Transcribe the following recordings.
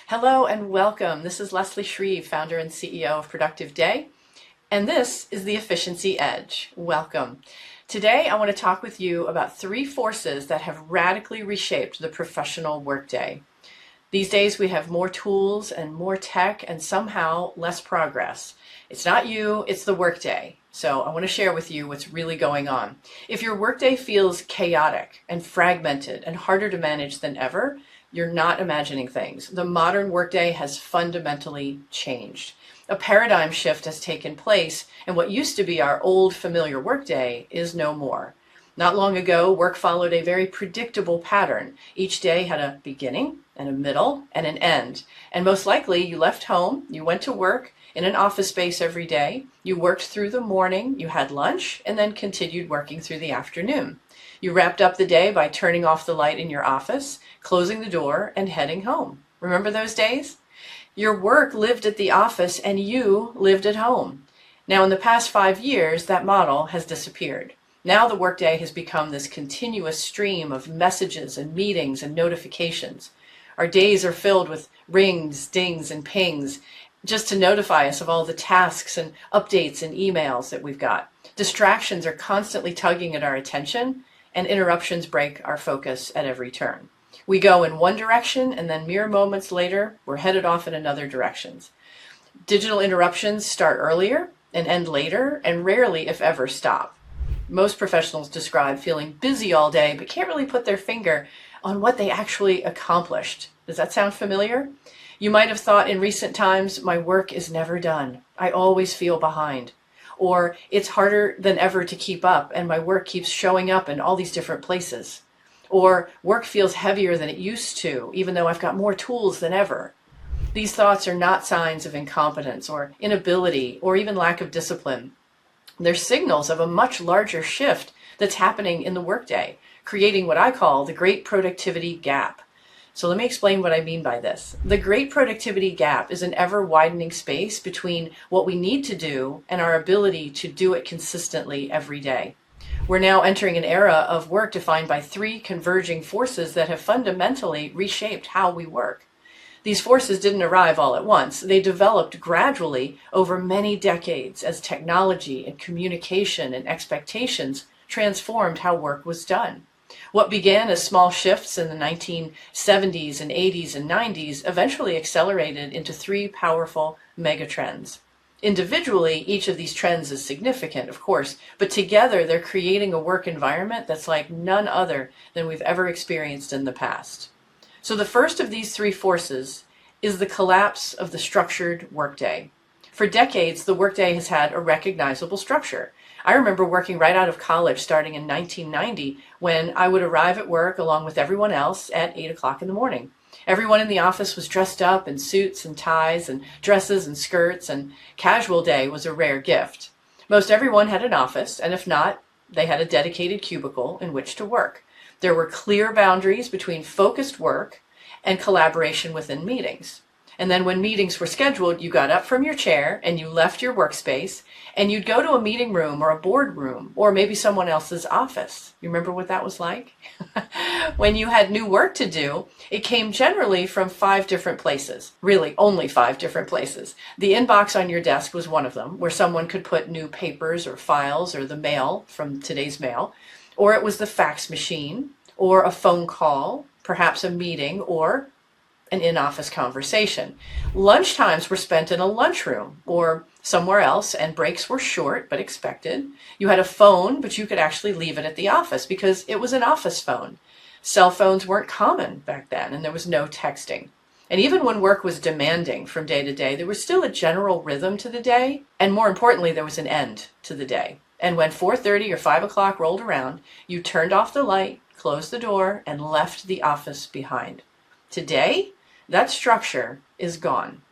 Hello and welcome. This is Leslie Shreve, founder and CEO of Productive Day, and this is the Efficiency Edge. Welcome. Today I want to talk with you about 3 forces that have radically reshaped the professional workday. These days we have more tools and more tech and somehow less progress. It's not you, it's the workday. So I want to share with you what's really going on. If your workday feels chaotic and fragmented and harder to manage than ever, you're not imagining things. The modern workday has fundamentally changed. A paradigm shift has taken place, and what used to be our old familiar workday is no more. Not long ago, work followed a very predictable pattern. Each day had a beginning and a middle and an end. And most likely you left home, you went to work in an office space every day, you worked through the morning, you had lunch, and then continued working through the afternoon. You wrapped up the day by turning off the light in your office, closing the door, and heading home. Remember those days? Your work lived at the office and you lived at home. Now, in the past 5 years, that model has disappeared. Now the workday has become this continuous stream of messages and meetings and notifications. Our days are filled with rings, dings, and pings just to notify us of all the tasks and updates and emails that we've got. Distractions are constantly tugging at our attention, and interruptions break our focus at every turn. We go in one direction, and then mere moments later, we're headed off in another direction. Digital interruptions start earlier and end later, and rarely, if ever, stop. Most professionals describe feeling busy all day, but can't really put their finger on what they actually accomplished. Does that sound familiar? You might have thought in recent times, my work is never done. I always feel behind. Or it's harder than ever to keep up and my work keeps showing up in all these different places. Or work feels heavier than it used to, even though I've got more tools than ever. These thoughts are not signs of incompetence or inability or even lack of discipline. They're signals of a much larger shift that's happening in the workday, creating what I call the great productivity gap. So let me explain what I mean by this. The great productivity gap is an ever-widening space between what we need to do and our ability to do it consistently every day. We're now entering an era of work defined by 3 converging forces that have fundamentally reshaped how we work. These forces didn't arrive all at once. They developed gradually over many decades as technology and communication and expectations transformed how work was done. What began as small shifts in the 1970s and 80s and 90s eventually accelerated into 3 powerful megatrends. Individually, each of these trends is significant, of course, but together they're creating a work environment that's like none other than we've ever experienced in the past. So the first of these 3 forces is the collapse of the structured workday. For decades, the workday has had a recognizable structure. I remember working right out of college starting in 1990 when I would arrive at work along with everyone else at 8 o'clock in the morning. Everyone in the office was dressed up in suits and ties and dresses and skirts, and casual day was a rare gift. Most everyone had an office, and if not, they had a dedicated cubicle in which to work. There were clear boundaries between focused work and collaboration within meetings. And then when meetings were scheduled, you got up from your chair and you left your workspace and you'd go to a meeting room or a board room or maybe someone else's office. You remember what that was like? When you had new work to do, it came generally from 5 different places. Really, only 5 different places. The inbox on your desk was one of them, where someone could put new papers or files or the mail from today's mail. Or it was the fax machine, or a phone call, perhaps a meeting, or an in-office conversation. Lunchtimes were spent in a lunchroom or somewhere else, and breaks were short but expected. You had a phone, but you could actually leave it at the office because it was an office phone. Cell phones weren't common back then, and there was no texting. And even when work was demanding from day to day, there was still a general rhythm to the day, and more importantly, there was an end to the day. And when 4:30 or 5 o'clock rolled around, you turned off the light, closed the door, and left the office behind. Today, that structure is gone.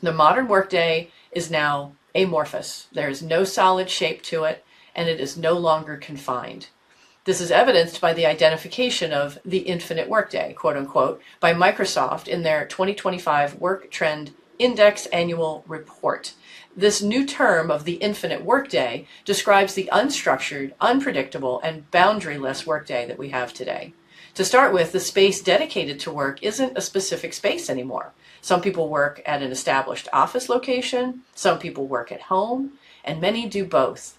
The modern workday is now amorphous. There is no solid shape to it, and it is no longer confined. This is evidenced by the identification of the infinite workday, quote unquote, by Microsoft in their 2025 Work Trend Index Annual Report. This new term of the infinite workday describes the unstructured, unpredictable, and boundaryless workday that we have today. To start with, the space dedicated to work isn't a specific space anymore. Some people work at an established office location, some people work at home, and many do both.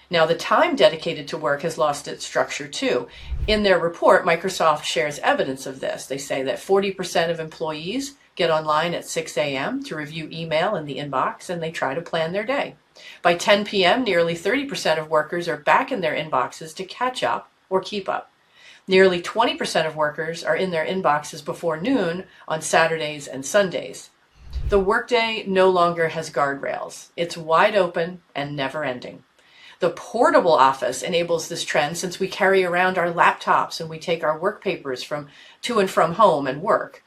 Now, the time dedicated to work has lost its structure too. In their report, Microsoft shares evidence of this. They say that 40% of employees get online at 6 a.m. to review email in the inbox, and they try to plan their day. By 10 p.m., nearly 30% of workers are back in their inboxes to catch up or keep up. Nearly 20% of workers are in their inboxes before noon on Saturdays and Sundays. The workday no longer has guardrails. It's wide open and never ending. The portable office enables this trend since we carry around our laptops and we take our work papers to and from home and work.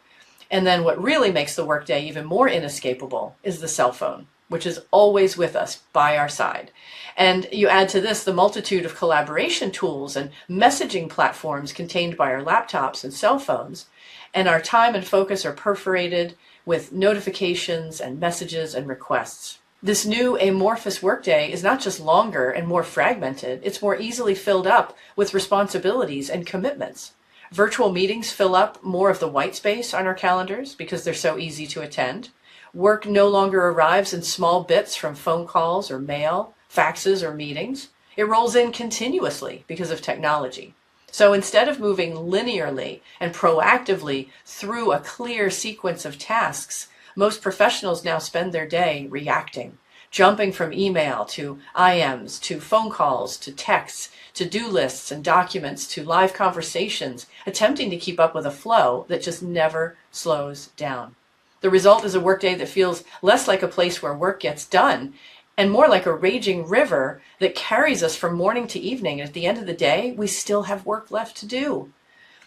And then what really makes the workday even more inescapable is the cell phone, which is always with us by our side. And you add to this the multitude of collaboration tools and messaging platforms contained by our laptops and cell phones, and our time and focus are perforated with notifications and messages and requests. This new amorphous workday is not just longer and more fragmented, it's more easily filled up with responsibilities and commitments. Virtual meetings fill up more of the white space on our calendars because they're so easy to attend. Work no longer arrives in small bits from phone calls or mail, faxes or meetings. It rolls in continuously because of technology. So instead of moving linearly and proactively through a clear sequence of tasks, most professionals now spend their day reacting, jumping from email to IMs, to phone calls, to texts, to-do lists and documents, to live conversations, attempting to keep up with a flow that just never slows down. The result is a workday that feels less like a place where work gets done and more like a raging river that carries us from morning to evening. And at the end of the day, we still have work left to do.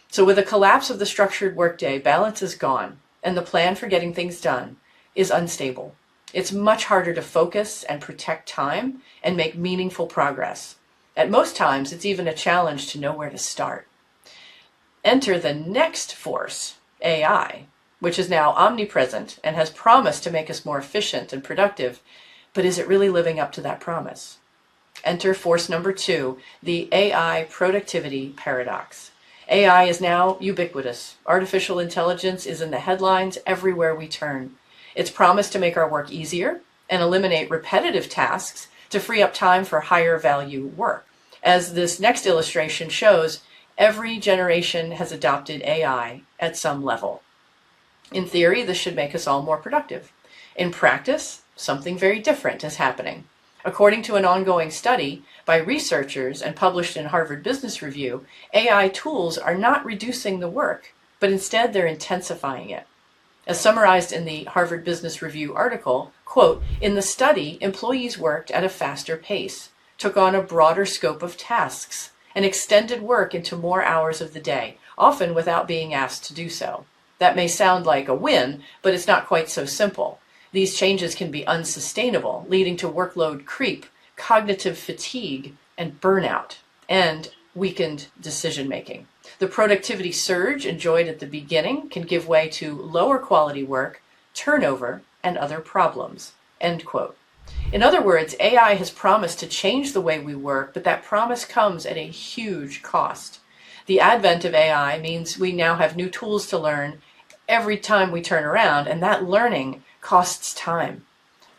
So with the collapse of the structured workday, balance is gone, and the plan for getting things done is unstable. It's much harder to focus and protect time and make meaningful progress. At most times, it's even a challenge to know where to start. Enter the next force, AI, which is now omnipresent and has promised to make us more efficient and productive. But is it really living up to that promise? Enter force number 2, the AI productivity paradox. AI is now ubiquitous. Artificial intelligence is in the headlines everywhere we turn. It's promised to make our work easier and eliminate repetitive tasks to free up time for higher value work. As this next illustration shows, every generation has adopted AI at some level. In theory, this should make us all more productive. In practice, something very different is happening. According to an ongoing study by researchers and published in Harvard Business Review, AI tools are not reducing the work, but instead they're intensifying it. As summarized in the Harvard Business Review article, quote, "In the study, employees worked at a faster pace, took on a broader scope of tasks, and extended work into more hours of the day, often without being asked to do so." That may sound like a win, but it's not quite so simple. These changes can be unsustainable, leading to workload creep, cognitive fatigue, and burnout, and weakened decision-making. The productivity surge enjoyed at the beginning can give way to lower quality work, turnover, and other problems. End quote. In other words, AI has promised to change the way we work, but that promise comes at a huge cost. The advent of AI means we now have new tools to learn every time we turn around, and that learning costs time.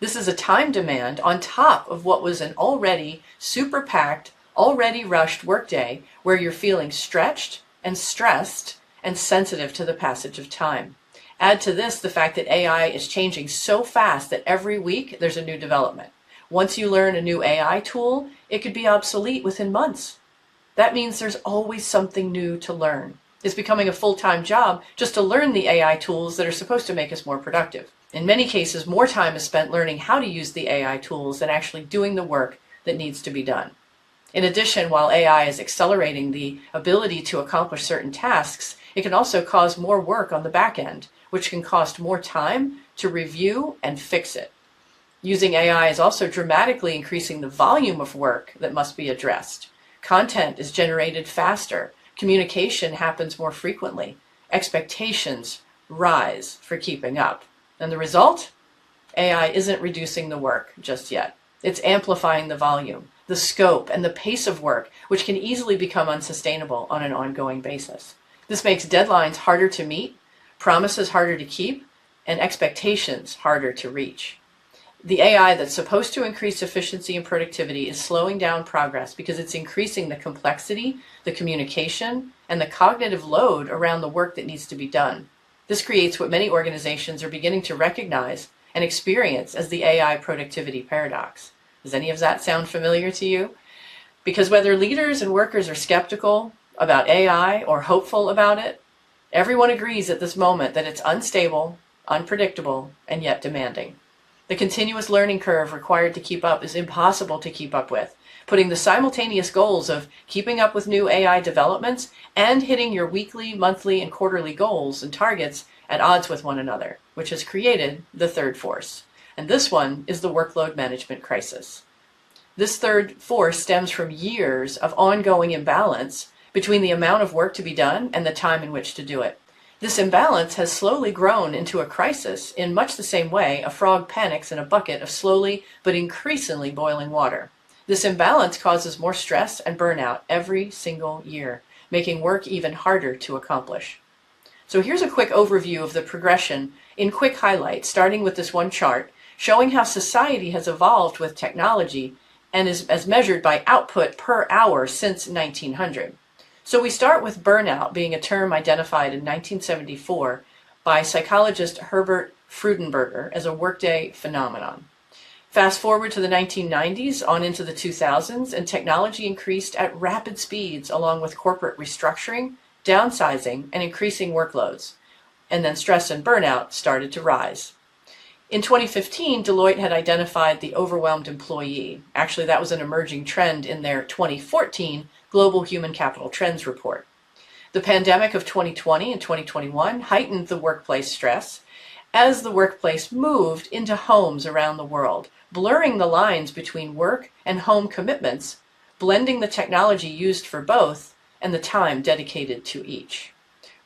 This is a time demand on top of what was an already super packed, already rushed workday where you're feeling stretched and stressed and sensitive to the passage of time. Add to this the fact that AI is changing so fast that every week there's a new development. Once you learn a new AI tool, it could be obsolete within months. That means there's always something new to learn. It's becoming a full-time job just to learn the AI tools that are supposed to make us more productive. In many cases, more time is spent learning how to use the AI tools than actually doing the work that needs to be done. In addition, while AI is accelerating the ability to accomplish certain tasks, it can also cause more work on the back end, which can cost more time to review and fix it. Using AI is also dramatically increasing the volume of work that must be addressed. Content is generated faster. Communication happens more frequently. Expectations rise for keeping up. And the result? AI isn't reducing the work just yet. It's amplifying the volume, the scope, and the pace of work, which can easily become unsustainable on an ongoing basis. This makes deadlines harder to meet, promises harder to keep, and expectations harder to reach. The AI that's supposed to increase efficiency and productivity is slowing down progress because it's increasing the complexity, the communication, and the cognitive load around the work that needs to be done. This creates what many organizations are beginning to recognize and experience as the AI productivity paradox. Does any of that sound familiar to you? Because whether leaders and workers are skeptical about AI or hopeful about it, everyone agrees at this moment that it's unstable, unpredictable, and yet demanding. The continuous learning curve required to keep up is impossible to keep up with, putting the simultaneous goals of keeping up with new AI developments and hitting your weekly, monthly, and quarterly goals and targets at odds with one another, which has created the third force. And this one is the workload management crisis. This third force stems from years of ongoing imbalance between the amount of work to be done and the time in which to do it. This imbalance has slowly grown into a crisis in much the same way a frog panics in a bucket of slowly but increasingly boiling water. This imbalance causes more stress and burnout every single year, making work even harder to accomplish. So here's a quick overview of the progression in quick highlights, starting with this one chart, showing how society has evolved with technology and is as measured by output per hour since 1900. So we start with burnout being a term identified in 1974 by psychologist Herbert Freudenberger as a workday phenomenon. Fast forward to the 1990s, on into the 2000s, and technology increased at rapid speeds along with corporate restructuring, downsizing, and increasing workloads. And then stress and burnout started to rise. In 2015, Deloitte had identified the overwhelmed employee. Actually, that was an emerging trend in their 2014 Global Human Capital Trends report. The pandemic of 2020 and 2021 heightened the workplace stress as the workplace moved into homes around the world, blurring the lines between work and home commitments, blending the technology used for both and the time dedicated to each.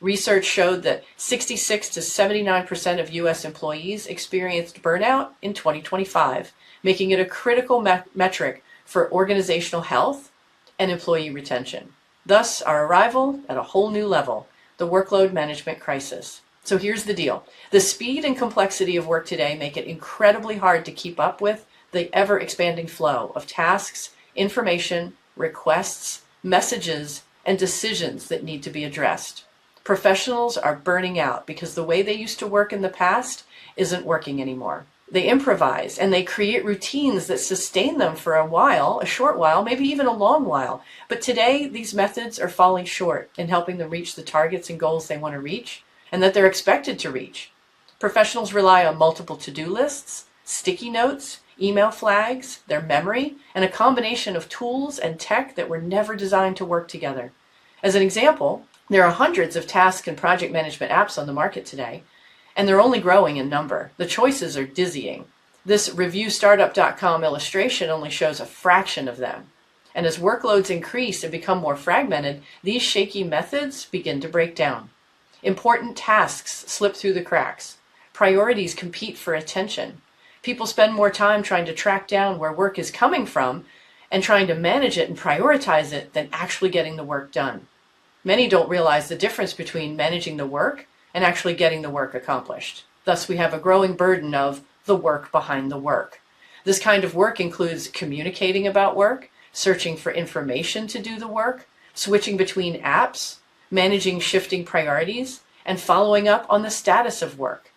Research showed that 66 to 79% of U.S. employees experienced burnout in 2025, making it a critical metric for organizational health and employee retention. Thus, our arrival at a whole new level, the workload management crisis. So here's the deal. The speed and complexity of work today make it incredibly hard to keep up with the ever-expanding flow of tasks, information, requests, messages, and decisions that need to be addressed. Professionals are burning out because the way they used to work in the past isn't working anymore. They improvise and they create routines that sustain them for a while, a short while, maybe even a long while. But today, these methods are falling short in helping them reach the targets and goals they want to reach and that they're expected to reach. Professionals rely on multiple to-do lists, sticky notes, email flags, their memory, and a combination of tools and tech that were never designed to work together. As an example, there are hundreds of task and project management apps on the market today, and they're only growing in number. The choices are dizzying. This reviewstartup.com illustration only shows a fraction of them. And as workloads increase and become more fragmented, these shaky methods begin to break down. Important tasks slip through the cracks. Priorities compete for attention. People spend more time trying to track down where work is coming from and trying to manage it and prioritize it than actually getting the work done. Many don't realize the difference between managing the work and actually getting the work accomplished. Thus, we have a growing burden of the work behind the work. This kind of work includes communicating about work, searching for information to do the work, switching between apps, managing shifting priorities, and following up on the status of work.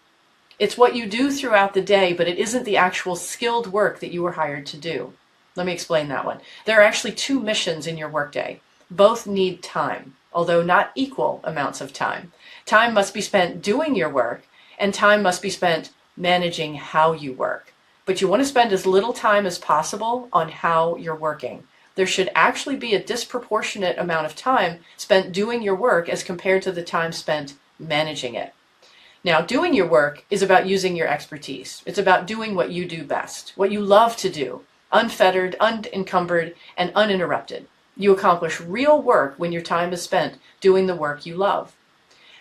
It's what you do throughout the day, but it isn't the actual skilled work that you were hired to do. Let me explain that one. There are actually two missions in your workday. Both need time, although not equal amounts of time. Time must be spent doing your work, and time must be spent managing how you work. But you want to spend as little time as possible on how you're working. There should actually be a disproportionate amount of time spent doing your work as compared to the time spent managing it. Now, doing your work is about using your expertise. It's about doing what you do best, what you love to do, unfettered, unencumbered, and uninterrupted. You accomplish real work when your time is spent doing the work you love.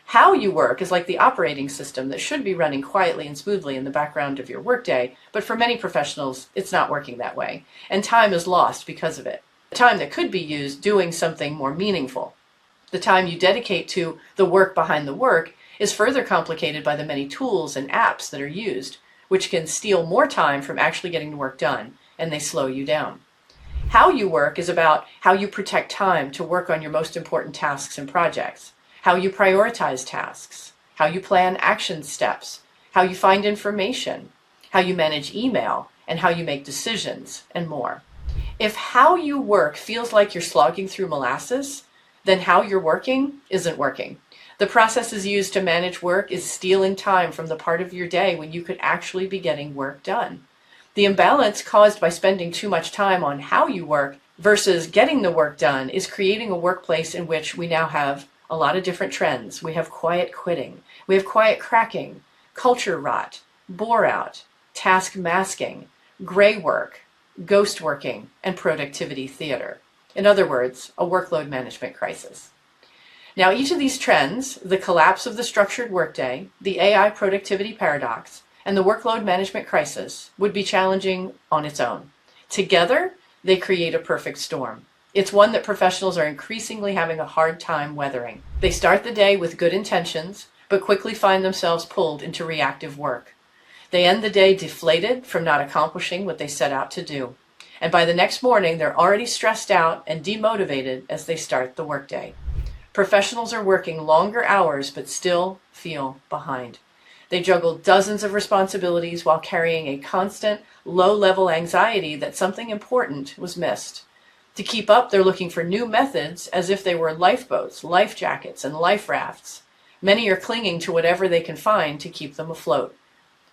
How you work is like the operating system that should be running quietly and smoothly in the background of your workday, but for many professionals, it's not working that way, and time is lost because of it. Time that could be used doing something more meaningful. The time you dedicate to the work behind the work is further complicated by the many tools and apps that are used, which can steal more time from actually getting the work done, and they slow you down. How you work is about how you protect time to work on your most important tasks and projects, how you prioritize tasks, how you plan action steps, how you find information, how you manage email, and how you make decisions, and more. If how you work feels like you're slogging through molasses, then how you're working isn't working. The processes used to manage work is stealing time from the part of your day when you could actually be getting work done. The imbalance caused by spending too much time on how you work versus getting the work done is creating a workplace in which we now have a lot of different trends. We have quiet quitting, we have quiet cracking, culture rot, bore out, task masking, gray work, ghost working, and productivity theater. In other words, a workload management crisis. Now, each of these trends, the collapse of the structured workday, the AI productivity paradox, and the workload management crisis, would be challenging on its own. Together, they create a perfect storm. It's one that professionals are increasingly having a hard time weathering. They start the day with good intentions, but quickly find themselves pulled into reactive work. They end the day deflated from not accomplishing what they set out to do. And by the next morning, they're already stressed out and demotivated as they start the workday. Professionals are working longer hours but still feel behind. They juggle dozens of responsibilities while carrying a constant, low-level anxiety that something important was missed. To keep up, they're looking for new methods as if they were lifeboats, life jackets, and life rafts. Many are clinging to whatever they can find to keep them afloat.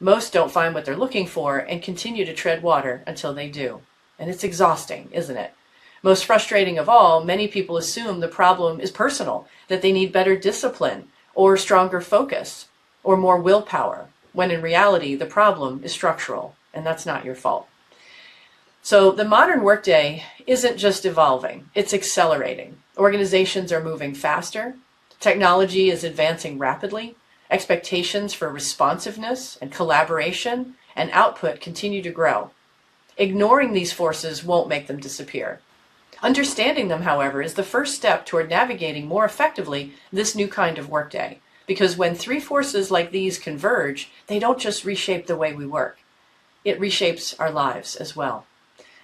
Most don't find what they're looking for and continue to tread water until they do. And it's exhausting, isn't it? Most frustrating of all, many people assume the problem is personal, that they need better discipline or stronger focus or more willpower, when in reality the problem is structural, and that's not your fault. So the modern workday isn't just evolving, it's accelerating. Organizations are moving faster, technology is advancing rapidly, expectations for responsiveness and collaboration and output continue to grow. Ignoring these forces won't make them disappear. Understanding them, however, is the first step toward navigating more effectively this new kind of workday. Because when three forces like these converge, they don't just reshape the way we work. It reshapes our lives as well.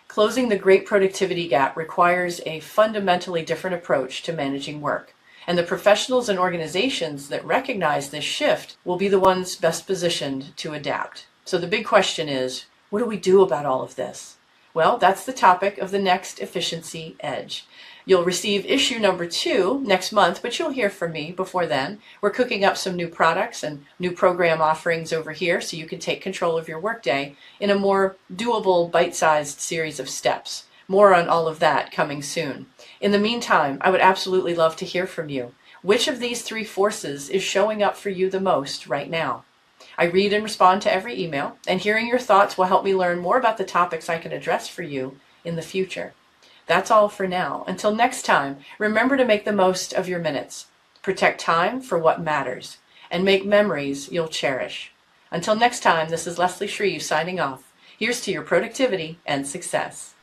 Closing the great productivity gap requires a fundamentally different approach to managing work. And the professionals and organizations that recognize this shift will be the ones best positioned to adapt. So the big question is, what do we do about all of this? Well, that's the topic of the next Efficiency Edge. You'll receive issue number 2 next month, but you'll hear from me before then. We're cooking up some new products and new program offerings over here so you can take control of your workday in a more doable, bite-sized series of steps. More on all of that coming soon. In the meantime, I would absolutely love to hear from you. Which of these three forces is showing up for you the most right now? I read and respond to every email, and hearing your thoughts will help me learn more about the topics I can address for you in the future. That's all for now. Until next time, remember to make the most of your minutes. Protect time for what matters, and make memories you'll cherish. Until next time, this is Leslie Shreve signing off. Here's to your productivity and success.